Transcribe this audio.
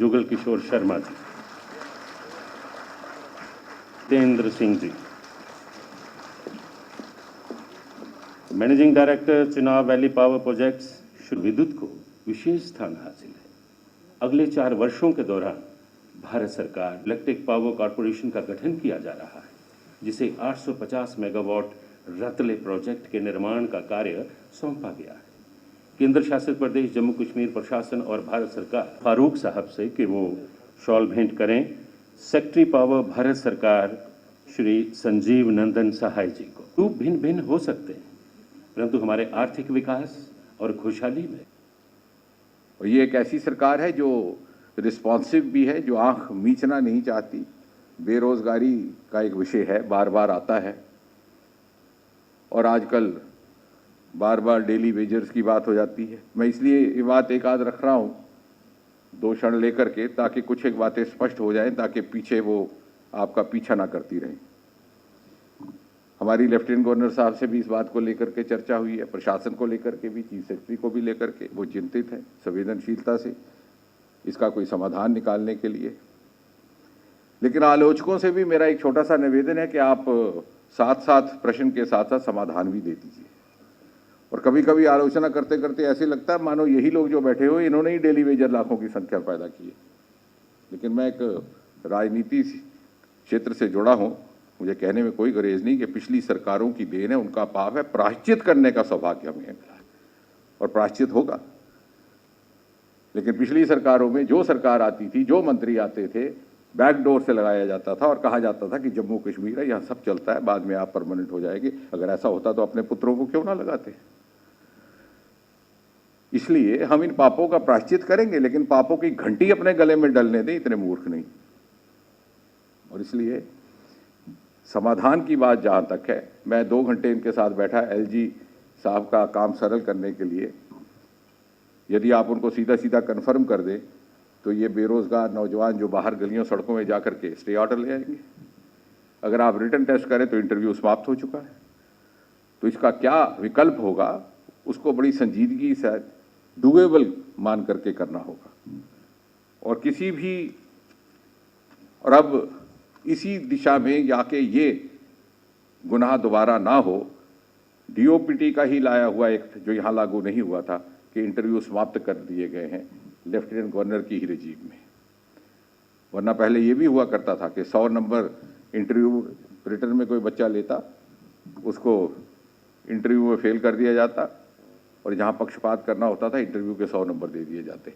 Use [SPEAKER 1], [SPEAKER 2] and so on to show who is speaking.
[SPEAKER 1] जुगल Kishore Sharma ji, Tendra Singh ji, managing director Chenab valley power projects, Shri विद्युत को विशेष स्थान हासिल है। अगले 4 वर्षों के दौरान भारत सरकार इलेक्ट्रिक पावर कॉरपोरेशन का गठन किया जा रहा है, जिसे 850 मेगावाट रतले प्रोजेक्ट के निर्माण का कार्य सौंपा गया है। केंद्र शासित प्रदेश जम्मू कश्मीर प्रशासन और भारत सरकार फारूक साहब से कि वो शॉल भेंट करें। सेक्रेटरी पावर भारत सरकार श्री संजीव नंदन सहाय जी को। रूप भिन्न भिन्न हो सकते हैं, परंतु हमारे आर्थिक विकास और खुशहाली में
[SPEAKER 2] और ये एक ऐसी सरकार है जो रिस्पॉन्सिव भी है, जो आंख मीचना नहीं चाहती। बेरोजगारी का एक विषय है, बार बार आता है और आजकल बार बार डेली वेजर्स की बात हो जाती है। मैं इसलिए ये बात एक आध रख रहा हूँ 2 क्षण लेकर के, ताकि कुछ एक बातें स्पष्ट हो जाएं, ताकि पीछे वो आपका पीछा ना करती रहें। हमारी लेफ्टिनेंट गवर्नर साहब से भी इस बात को लेकर के चर्चा हुई है, प्रशासन को लेकर के भी, चीफ सेक्रेटरी को भी लेकर के। वो चिंतित है संवेदनशीलता से इसका कोई समाधान निकालने के लिए। लेकिन आलोचकों से भी मेरा एक छोटा सा निवेदन है कि आप साथ साथ प्रश्न के साथ साथ समाधान भी दे दीजिए। और कभी कभी आलोचना करते करते ऐसे लगता है मानो यही लोग जो बैठे हुए इन्होंने ही डेली वेजर लाखों की संख्या पैदा की है। लेकिन मैं एक राजनीति क्षेत्र से जुड़ा हूं, मुझे कहने में कोई गरेज नहीं कि पिछली सरकारों की देन है, उनका पाप है। प्रायश्चित करने का सौभाग्य हमें मिला है और प्रायश्चित होगा। लेकिन पिछली सरकारों में जो सरकार आती थी, जो मंत्री आते थे, बैकडोर से लगाया जाता था और कहा जाता था कि जम्मू कश्मीर है, यहाँ सब चलता है, बाद में आप परमानेंट हो जाएंगे। अगर ऐसा होता तो अपने पुत्रों को क्यों ना लगाते। इसलिए हम इन पापों का प्रायश्चित करेंगे, लेकिन पापों की घंटी अपने गले में डलने दें, इतने मूर्ख नहीं। और इसलिए समाधान की बात जहां तक है, मैं 2 घंटे इनके साथ बैठा एलजी साहब का काम सरल करने के लिए। यदि आप उनको सीधा सीधा कन्फर्म कर दें तो ये बेरोजगार नौजवान जो बाहर गलियों सड़कों में जाकर के स्टे ऑर्डर ले आएंगे। अगर आप रिटन टेस्ट करें तो इंटरव्यू समाप्त हो चुका है। तो इसका क्या विकल्प होगा, उसको बड़ी संजीदगी से डुएबल मान करके करना होगा। और किसी भी, और अब इसी दिशा में जाके ये गुनाह दोबारा ना हो, डीओपीटी का ही लाया हुआ एक जो यहाँ लागू नहीं हुआ था कि इंटरव्यू समाप्त कर दिए गए हैं लेफ्टिनेंट गवर्नर की ही रेजीम में। वरना पहले ये भी हुआ करता था कि 100 नंबर इंटरव्यू रिटर्न में कोई बच्चा लेता, उसको इंटरव्यू में फेल कर दिया जाता और जहाँ पक्षपात करना होता था इंटरव्यू के 100 नंबर दे दिए जाते।